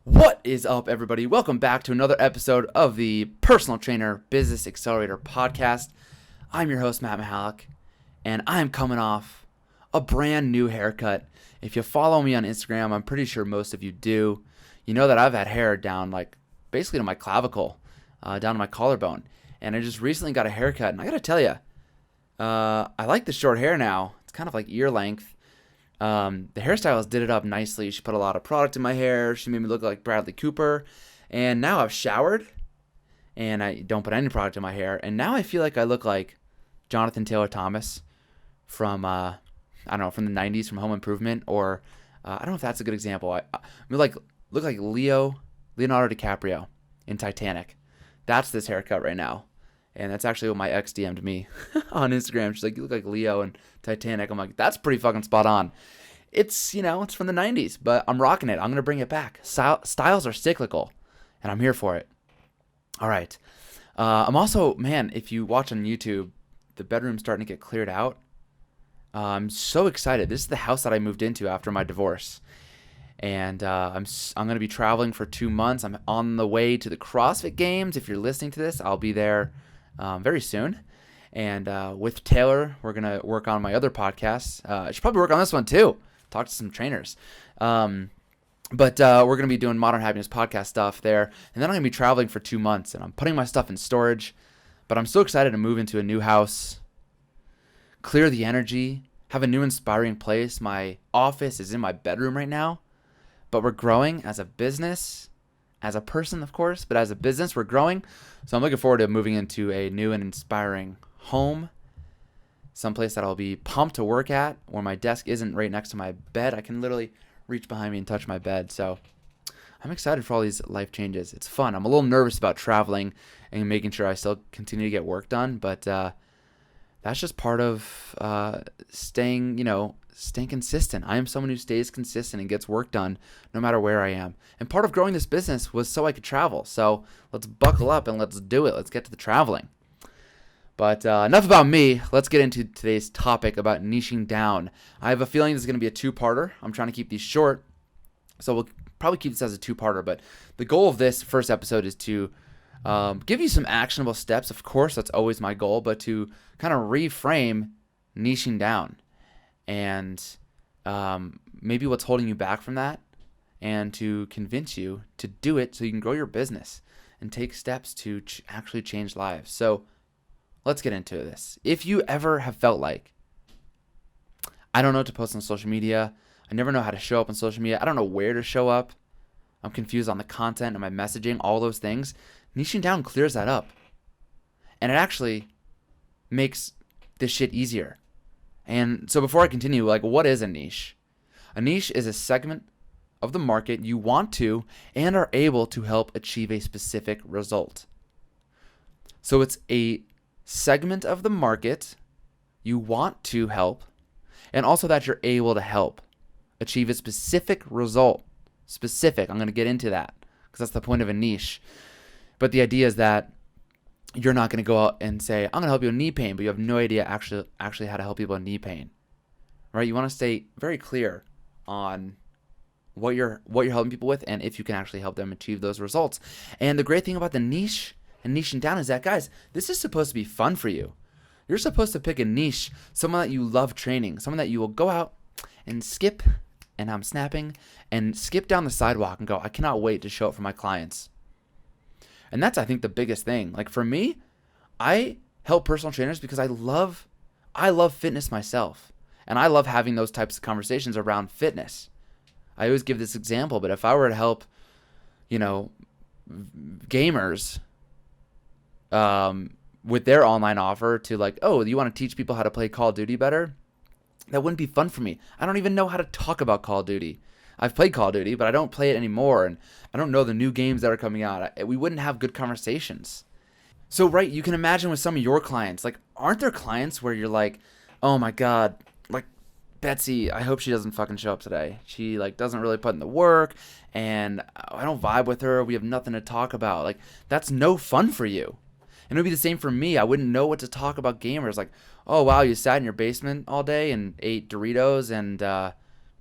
What is up, everybody? Welcome back to another episode of the Personal Trainer Business Accelerator podcast. I'm your host, Matt Mihalik, and I'm coming off a brand new haircut. If you follow me on Instagram, I'm pretty sure most of you do. You know that I've had hair down basically to my clavicle, down to my collarbone. And I just recently got a haircut, and I gotta tell you, I like the short hair now. It's kind of like ear length. The hairstylist did it up nicely. She put a lot of product in my hair. She made me look like Bradley Cooper. And now I've showered and I don't put any product in my hair. And now I feel like I look like Jonathan Taylor Thomas from, I don't know, from the 90s, from Home Improvement. Or, I don't know if that's a good example. I look like Leonardo DiCaprio in Titanic. That's this haircut right now. And that's actually what my ex DM'd me on Instagram. She's like, you look like Leo in Titanic. I'm like, that's pretty fucking spot on. It's, it's from the 90s, but I'm rocking it. I'm going to bring it back. Styles are cyclical, and I'm here for it. All right. I'm also, man, if you watch on YouTube, the bedroom's starting to get cleared out. I'm so excited. This is the house that I moved into after my divorce. And I'm going to be traveling for 2 months. I'm on the way to the CrossFit Games. If you're listening to this, I'll be there very soon. And with Taylor, we're going to work on my other podcasts. I should probably work on this one too. Talk to some trainers. But we're going to be doing Modern Happiness podcast stuff there. And then I'm going to be traveling for 2 months. And I'm putting my stuff in storage. But I'm so excited to move into a new house, clear the energy, have a new inspiring place. My office is in my bedroom right now. But we're growing as a business, as a person, of course, but as a business, we're growing. So I'm looking forward to moving into a new and inspiring home, someplace that I'll be pumped to work at, where my desk isn't right next to my bed. I can literally reach behind me and touch my bed. So I'm excited for all these life changes. It's fun. I'm a little nervous about traveling and making sure I still continue to get work done, but that's just part of staying consistent. I am someone who stays consistent and gets work done no matter where I am. And part of growing this business was so I could travel. So let's buckle up and let's do it. Let's get to the traveling. But enough about me. Let's get into today's topic about niching down. I have a feeling this is going to be a two-parter. I'm trying to keep these short. So we'll probably keep this as a two-parter. But the goal of this first episode is to give you some actionable steps. Of course, that's always my goal. But to kind of reframe niching down. And maybe what's holding you back from that, and to convince you to do it so you can grow your business and take steps to actually change lives. So let's get into this. If you ever have felt like, I don't know what to post on social media, I never know how to show up on social media, I don't know where to show up, I'm confused on the content and my messaging, all those things, niching down clears that up. And it actually makes this shit easier. And so before I continue, what is a niche? A niche is a segment of the market you want to and are able to help achieve a specific result. So it's a segment of the market you want to help, and also that you're able to help achieve a specific result. Specific, I'm going to get into that because that's the point of a niche. But the idea is that you're not going to go out and say, I'm going to help you with knee pain, but you have no idea actually how to help people with knee pain, right? You want to stay very clear on what you're helping people with and if you can actually help them achieve those results. And the great thing about the niche and niching down is that, guys, this is supposed to be fun for you. You're supposed to pick a niche, someone that you love training, someone that you will go out and skip, and I'm snapping, and skip down the sidewalk and go, I cannot wait to show up for my clients. And that's, I think, the biggest thing. Like for me, I help personal trainers because I love fitness myself. And I love having those types of conversations around fitness. I always give this example, but if I were to help, gamers with their online offer to you want to teach people how to play Call of Duty better? That wouldn't be fun for me. I don't even know how to talk about Call of Duty. I've played Call of Duty, but I don't play it anymore, and I don't know the new games that are coming out. We wouldn't have good conversations. So, right, you can imagine with some of your clients, aren't there clients where you're like, oh my God, Betsy, I hope she doesn't fucking show up today. She doesn't really put in the work, and I don't vibe with her. We have nothing to talk about. That's no fun for you. And it would be the same for me. I wouldn't know what to talk about gamers. Oh wow, you sat in your basement all day and ate Doritos and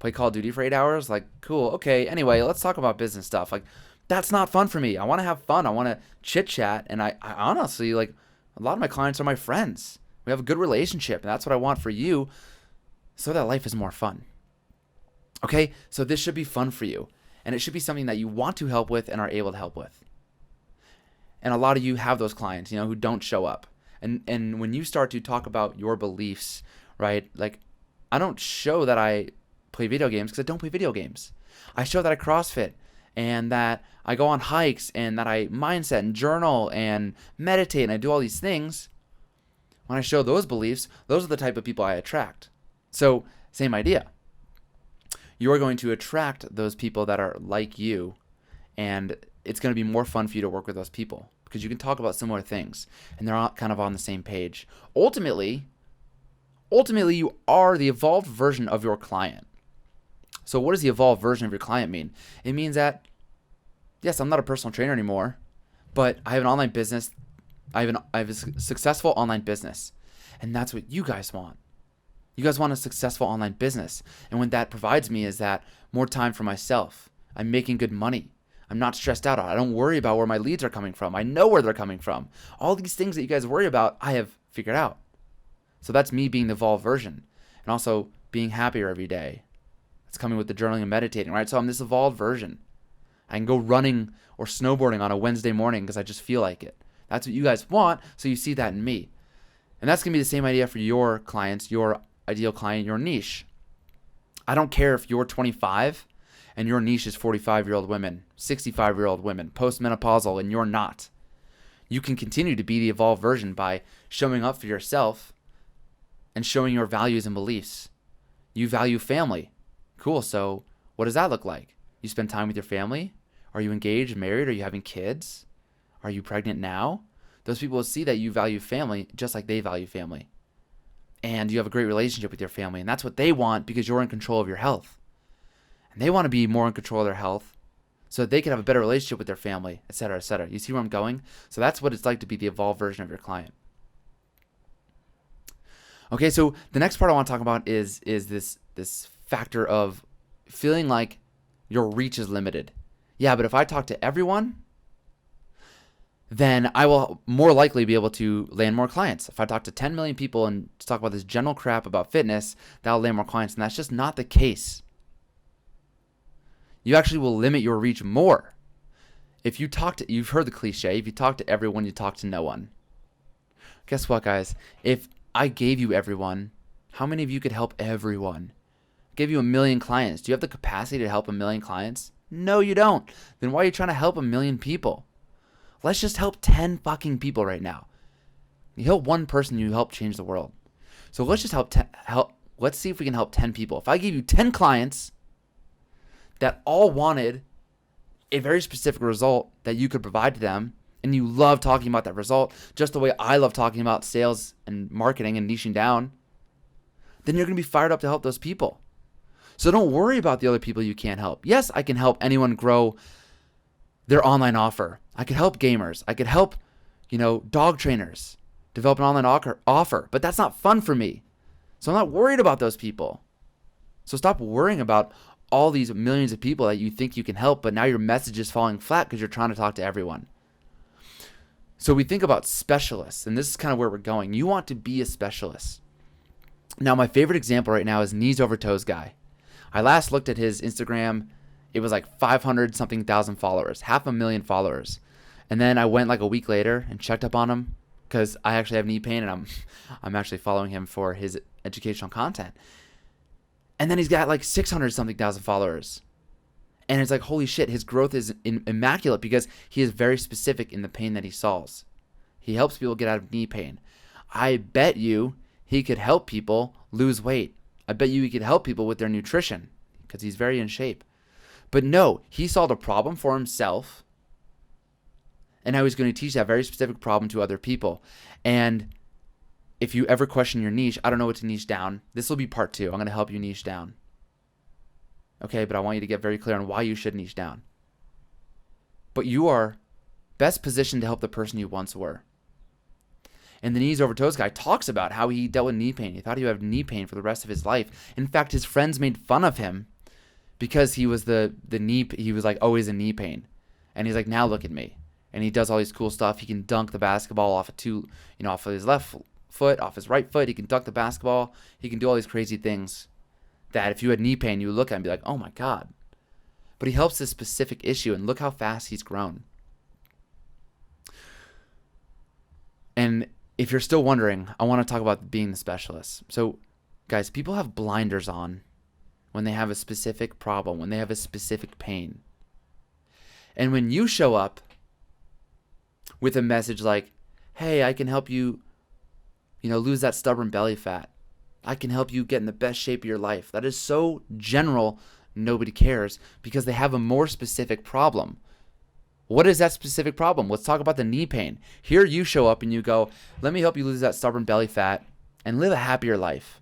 Play Call of Duty for 8 hours? Like, cool. Okay. Anyway, let's talk about business stuff. Like, that's not fun for me. I want to have fun. I want to chit chat. And I honestly, like, a lot of my clients are my friends. We have a good relationship. And that's what I want for you so that life is more fun. Okay. So this should be fun for you. And it should be something that you want to help with and are able to help with. And a lot of you have those clients, who don't show up. And when you start to talk about your beliefs, right? Like, I don't show that I play video games because I don't play video games. I show that I CrossFit and that I go on hikes and that I mindset and journal and meditate and I do all these things. When I show those beliefs, those are the type of people I attract. So, same idea. You're going to attract those people that are like you, and it's going to be more fun for you to work with those people because you can talk about similar things and they're all kind of on the same page. Ultimately, you are the evolved version of your client. So what does the evolved version of your client mean? It means that, yes, I'm not a personal trainer anymore, but I have an online business. I have a successful online business, and that's what you guys want. You guys want a successful online business, and what that provides me is that more time for myself. I'm making good money. I'm not stressed out. I don't worry about where my leads are coming from. I know where they're coming from. All these things that you guys worry about, I have figured out. So that's me being the evolved version, and also being happier every day. It's coming with the journaling and meditating, right? So I'm this evolved version. I can go running or snowboarding on a Wednesday morning because I just feel like it. That's what you guys want, so you see that in me. And that's going to be the same idea for your clients, your ideal client, your niche. I don't care if you're 25 and your niche is 45-year-old women, 65-year-old women, postmenopausal, and you're not. You can continue to be the evolved version by showing up for yourself and showing your values and beliefs. You value family. Cool, so what does that look like? You spend time with your family? Are you engaged, married? Are you having kids? Are you pregnant now? Those people will see that you value family just like they value family. And you have a great relationship with your family. And that's what they want because you're in control of your health. And they want to be more in control of their health so that they can have a better relationship with their family, et cetera, et cetera. You see where I'm going? So that's what it's like to be the evolved version of your client. Okay, so the next part I want to talk about is this factor of feeling like your reach is limited. Yeah, but if I talk to everyone, then I will more likely be able to land more clients. If I talk to 10 million people and talk about this general crap about fitness, that'll land more clients. And that's just not the case. You actually will limit your reach more. If you talk to, you've heard the cliche, if you talk to everyone, you talk to no one. Guess what, guys? If I gave you everyone, how many of you could help everyone? I gave you 1 million clients. Do you have the capacity to help 1 million clients? No, you don't. Then why are you trying to help 1 million people? Let's just help 10 fucking people right now. You help one person, you help change the world. So let's just let's see if we can help 10 people. If I gave you 10 clients that all wanted a very specific result that you could provide to them, and you love talking about that result, just the way I love talking about sales and marketing and niching down, then you're going to be fired up to help those people. So don't worry about the other people you can't help. Yes, I can help anyone grow their online offer. I could help gamers. I could help, dog trainers develop an online offer, but that's not fun for me. So I'm not worried about those people. So stop worrying about all these millions of people that you think you can help, but now your message is falling flat because you're trying to talk to everyone. So we think about specialists, and this is kind of where we're going. You want to be a specialist. Now, my favorite example right now is Knees Over Toes guy. I last looked at his Instagram. It was like 500 something thousand followers, 500,000 followers. And then I went like a week later and checked up on him because I actually have knee pain and I'm actually following him for his educational content. And then he's got like 600 something thousand followers. And it's like, holy shit, his growth is immaculate because he is very specific in the pain that he solves. He helps people get out of knee pain. I bet you he could help people lose weight. I bet you he could help people with their nutrition because he's very in shape. But no, he solved a problem for himself, and now he's going to teach that very specific problem to other people. And if you ever question your niche, I don't know what to niche down. This will be part 2. I'm going to help you niche down. Okay, but I want you to get very clear on why you should niche down. But you are best positioned to help the person you once were. And the Knees Over Toes guy talks about how he dealt with knee pain. He thought he would have knee pain for the rest of his life. In fact, his friends made fun of him because he was he was like always in knee pain. And he's like, now look at me. And he does all these cool stuff. He can dunk the basketball off off of his left foot, off his right foot. He can dunk the basketball. He can do all these crazy things that if you had knee pain, you would look at him and be like, oh my God. But he helps this specific issue, and look how fast he's grown. And if you're still wondering, I want to talk about being the specialist. So, guys, people have blinders on when they have a specific problem, when they have a specific pain. And when you show up with a message like, hey, I can help you, lose that stubborn belly fat. I can help you get in the best shape of your life. That is so general, nobody cares, because they have a more specific problem. What is that specific problem? Let's talk about the knee pain. Here you show up and you go, let me help you lose that stubborn belly fat and live a happier life.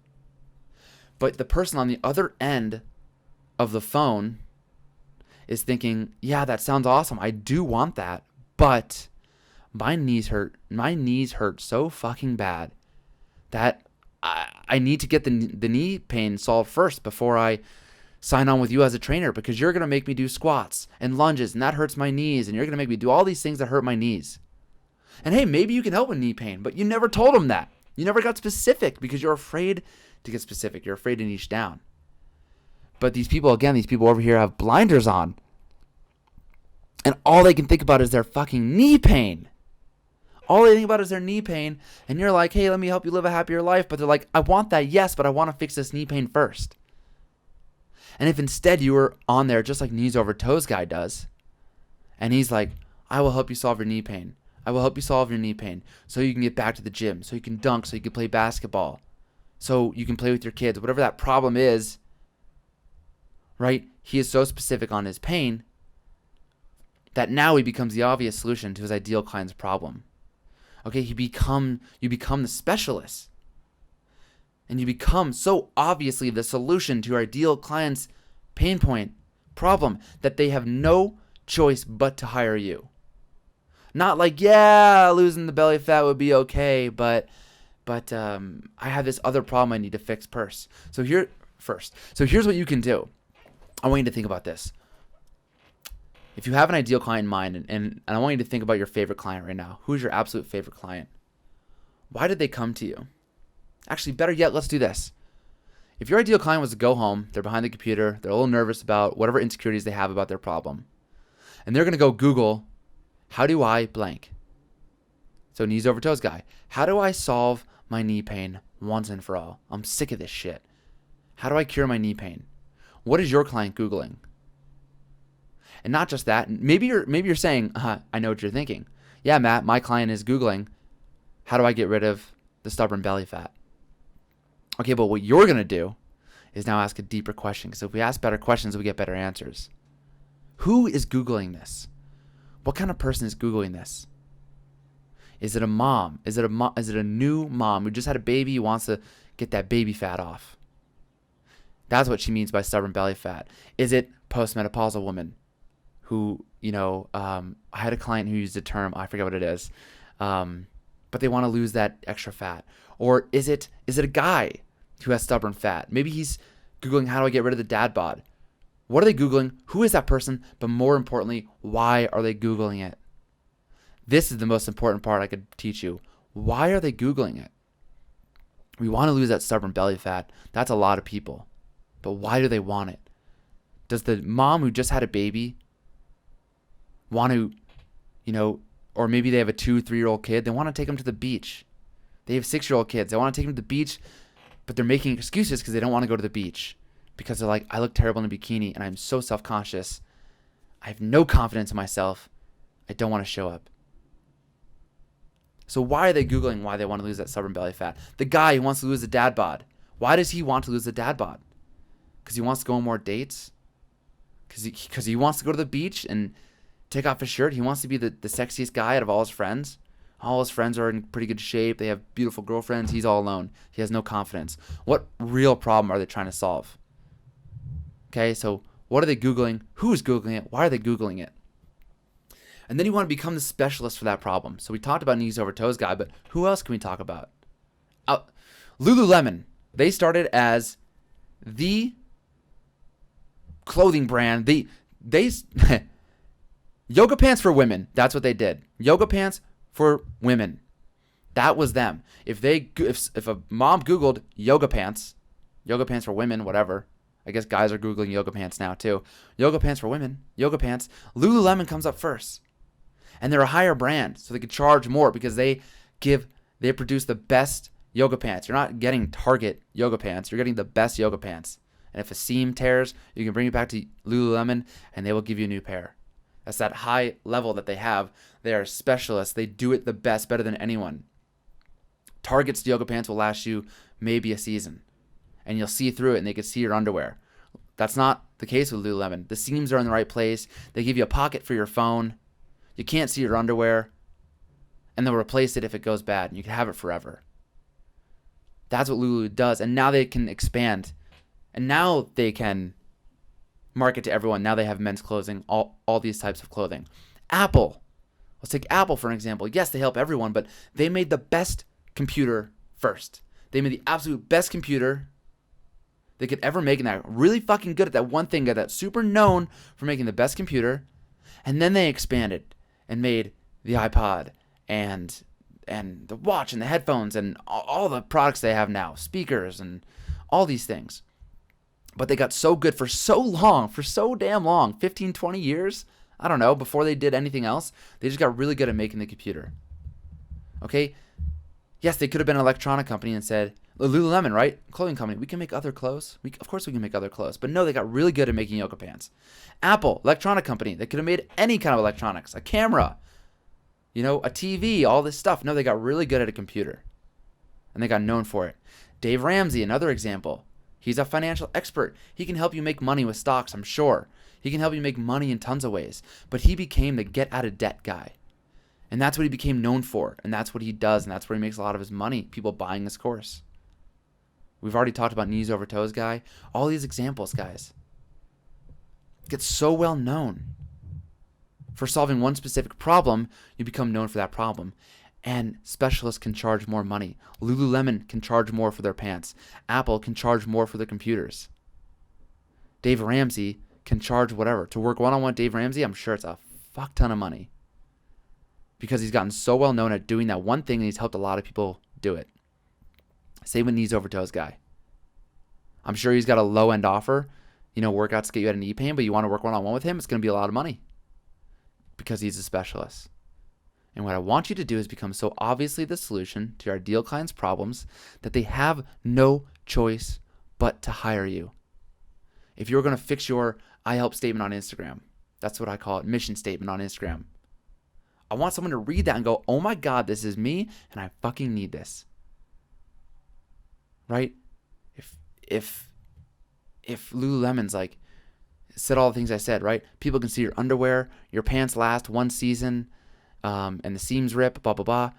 But the person on the other end of the phone is thinking, yeah, that sounds awesome. I do want that, but my knees hurt. My knees hurt so fucking bad that I need to get the knee pain solved first before I sign on with you as a trainer, because you're going to make me do squats and lunges, and that hurts my knees, and you're going to make me do all these things that hurt my knees. And hey, maybe you can help with knee pain, but you never told them that. You never got specific because you're afraid to get specific. You're afraid to niche down. But these people over here have blinders on, and all they can think about is their fucking knee pain. All they think about is their knee pain, and you're like, hey, let me help you live a happier life. But they're like, I want that, yes, but I want to fix this knee pain first. And if instead you were on there just like Knees Over Toes guy does, and he's like, I will help you solve your knee pain. I will help you solve your knee pain so you can get back to the gym, so you can dunk, so you can play basketball, so you can play with your kids, whatever that problem is, right? He is so specific on his pain that now he becomes the obvious solution to his ideal client's problem. Okay, you become the specialist. And you become so obviously the solution to your ideal client's pain point, problem, that they have no choice but to hire you. Not like, yeah, losing the belly fat would be okay, but I have this other problem I need to fix first. So here's what you can do. I want you to think about this. If you have an ideal client in mind, and I want you to think about your favorite client right now. Who's your absolute favorite client? Why did they come to you? Actually, better yet, let's do this. If your ideal client was to go home, they're behind the computer, they're a little nervous about whatever insecurities they have about their problem, and they're going to go Google, how do I blank? So Knees Over Toes guy, how do I solve my knee pain once and for all? I'm sick of this shit. How do I cure my knee pain? What is your client Googling? And not just that, maybe you're saying, I know what you're thinking. Yeah, Matt, my client is Googling, how do I get rid of the stubborn belly fat? Okay, but what you're going to do is now ask a deeper question, because if we ask better questions, we get better answers. Who is Googling this? What kind of person is Googling this? Is it a mom? Is it a new mom who just had a baby who wants to get that baby fat off? That's what she means by stubborn belly fat. Is it postmenopausal woman who, I had a client who used a term, I forget what it is, but they want to lose that extra fat? Or is it a guy who has stubborn fat? Maybe he's Googling, how do I get rid of the dad bod? What are they Googling? Who is that person? But more importantly, why are they Googling it? This is the most important part I could teach you. Why are they Googling it? We want to lose that stubborn belly fat. That's a lot of people. But why do they want it? Does the mom who just had a baby want to, or maybe they have a 2-3-year-old kid, they want to take them to the beach. They have 6-year-old kids. They want to take them to the beach, but they're making excuses because they don't want to go to the beach. Because they're like, I look terrible in a bikini and I'm so self-conscious. I have no confidence in myself. I don't want to show up. So why are they Googling why they want to lose that stubborn belly fat? The guy who wants to lose the dad bod. Why does he want to lose the dad bod? Because he wants to go on more dates? Because he wants to go to the beach and take off his shirt? He wants to be the sexiest guy out of all his friends? All his friends are in pretty good shape. They have beautiful girlfriends. He's all alone. He has no confidence. What real problem are they trying to solve? Okay, so what are they Googling? Who's Googling it? Why are they Googling it? And then you want to become the specialist for that problem. So we talked about Knees Over Toes guy, but who else can we talk about? Lululemon. They started as the clothing brand. They yoga pants for women. That's what they did. Yoga pants for women. That was them. If a mom Googled yoga pants for women, whatever. I guess guys are Googling yoga pants now too. Yoga pants for women, yoga pants. Lululemon comes up first. And they're a higher brand, so they could charge more because they produce the best yoga pants. You're not getting Target yoga pants. You're getting the best yoga pants. And if a seam tears, you can bring it back to Lululemon and they will give you a new pair. That's that high level that they have. They are specialists. They do it the best, better than anyone. Target's yoga pants will last you maybe a season. And you'll see through it and they can see your underwear. That's not the case with Lululemon. The seams are in the right place. They give you a pocket for your phone. You can't see your underwear. And they'll replace it if it goes bad. And you can have it forever. That's what Lulu does. And now they can expand. And now they can market to everyone. Now they have men's clothing, all these types of clothing. Apple. Let's take Apple for an example. Yes, they help everyone, but they made the best computer first. They made the absolute best computer they could ever make, and they're really fucking good at that one thing, got that super known for making the best computer. And then they expanded and made the iPod and the watch and the headphones and all the products they have now, speakers and all these things. But they got so good for so damn long, 15, 20 years, I don't know, before they did anything else. They just got really good at making the computer. Okay? Yes, they could have been an electronic company and said, Lululemon, right? Clothing company. We can make other clothes. Of course we can make other clothes. But no, they got really good at making yoga pants. Apple, electronic company. They could have made any kind of electronics. A camera. A TV, all this stuff. No, they got really good at a computer. And they got known for it. Dave Ramsey, another example. He's a financial expert. He can help you make money with stocks, I'm sure. He can help you make money in tons of ways. But he became the get out of debt guy. And that's what he became known for. And that's what he does. And that's where he makes a lot of his money. People buying his course. We've already talked about knees over toes guy. All these examples, guys, get so well known. For solving one specific problem, you become known for that problem. And specialists can charge more money. Lululemon can charge more for their pants. Apple can charge more for their computers. Dave Ramsey can charge whatever. To work one-on-one with Dave Ramsey, I'm sure it's a fuck ton of money. Because he's gotten so well known at doing that one thing and he's helped a lot of people do it. Same with knees over toes guy. I'm sure he's got a low end offer, workouts to get you out of knee pain, but you want to work one-on-one with him, it's going to be a lot of money because he's a specialist. And what I want you to do is become so obviously the solution to your ideal client's problems that they have no choice but to hire you. If you're going to fix your I help statement on Instagram, that's what I call it, mission statement on Instagram. I want someone to read that and go, oh my God, this is me and I fucking need this. Right? If Lululemon's like said all the things I said, right? People can see your underwear, your pants last one season, and the seams rip, blah blah blah.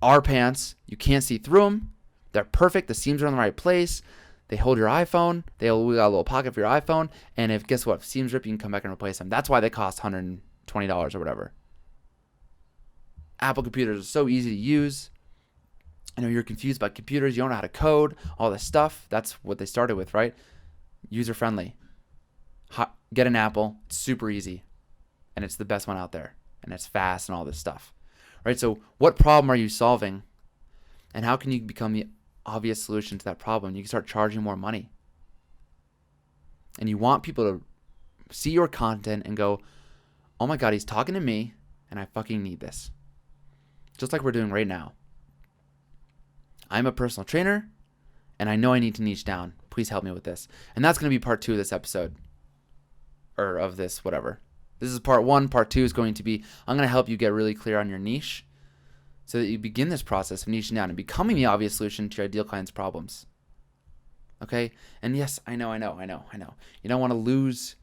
Our pants, you can't see through them. They're perfect. The seams are in the right place. They hold your iPhone. We got a little pocket for your iPhone. And guess what? If seams rip, you can come back and replace them. That's why they cost $120 or whatever. Apple computers are so easy to use. I know you're confused about computers. You don't know how to code, all this stuff. That's what they started with, right? User friendly. Get an Apple. It's super easy. And it's the best one out there. And it's fast and all this stuff. Right? So what problem are you solving? And how can you become the obvious solution to that problem? You can start charging more money. And you want people to see your content and go, oh my God, he's talking to me and I fucking need this. Just like we're doing right now. I'm a personal trainer, and I know I need to niche down. Please help me with this. And that's going to be part 2 of this episode. Or of this, whatever. This is part 1. Part 2 is going to be, I'm going to help you get really clear on your niche so that you begin this process of niching down and becoming the obvious solution to your ideal client's problems. Okay? And yes, I know. You don't want to lose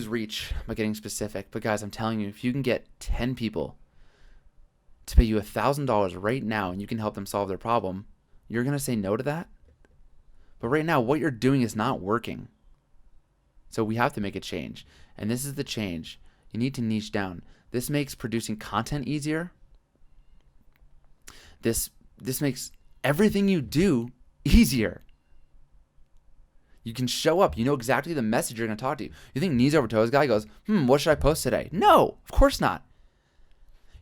reach by getting specific. But guys, I'm telling you, if you can get 10 people to pay you $1,000 right now and you can help them solve their problem, you're going to say no to that? But right now, what you're doing is not working. So we have to make a change. And this is the change. You need to niche down. This makes producing content easier. This makes everything you do easier. You can show up. You know exactly the message you're going to talk to. You think knees over toes guy goes, what should I post today? No, of course not.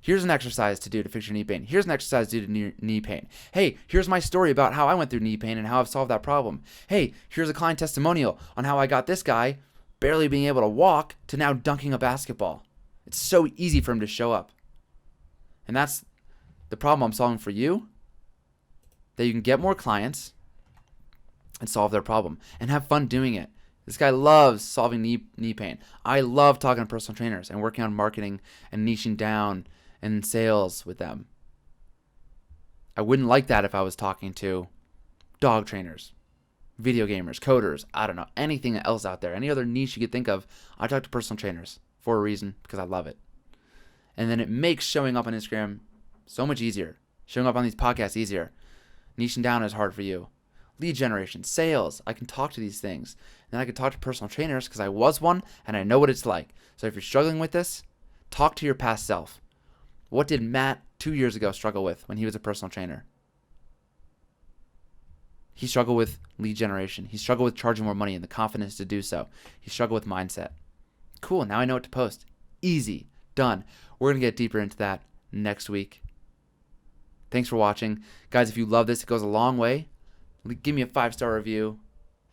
Here's an exercise to do to fix your knee pain. Here's an exercise to do to knee pain. Hey, here's my story about how I went through knee pain and how I've solved that problem. Hey, here's a client testimonial on how I got this guy barely being able to walk to now dunking a basketball. It's so easy for him to show up. And that's the problem I'm solving for you, that you can get more clients and solve their problem and have fun doing it. This guy loves solving knee pain. I love talking to personal trainers and working on marketing and niching down and sales with them. I wouldn't like that if I was talking to dog trainers, video gamers, coders, I don't know, anything else out there, any other niche you could think of. I talk to personal trainers for a reason, because I love it. And then it makes showing up on Instagram so much easier. Showing up on these podcasts easier. Niching down is hard for you. Lead generation, sales, I can talk to these things. And then I can talk to personal trainers because I was one and I know what it's like. So if you're struggling with this, talk to your past self. What did Matt 2 years ago struggle with when he was a personal trainer? He struggled with lead generation. He struggled with charging more money and the confidence to do so. He struggled with mindset. Cool, now I know what to post. Easy, done. We're going to get deeper into that next week. Thanks for watching. Guys, if you love this, it goes a long way. Give me a 5-star review.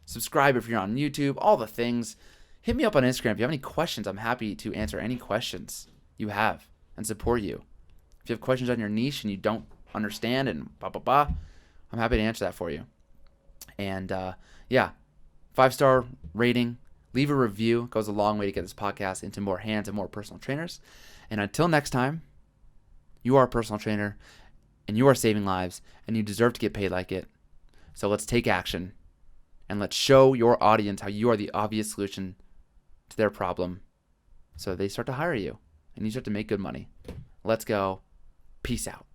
Subscribe if you're on YouTube, all the things. Hit me up on Instagram. If you have any questions, I'm happy to answer any questions you have and support you. If you have questions on your niche and you don't understand and I'm happy to answer that for you. And 5-star rating. Leave a review. It goes a long way to get this podcast into more hands and more personal trainers. And until next time, you are a personal trainer and you are saving lives and you deserve to get paid like it. So let's take action and let's show your audience how you are the obvious solution to their problem so they start to hire you and you start to make good money. Let's go. Peace out.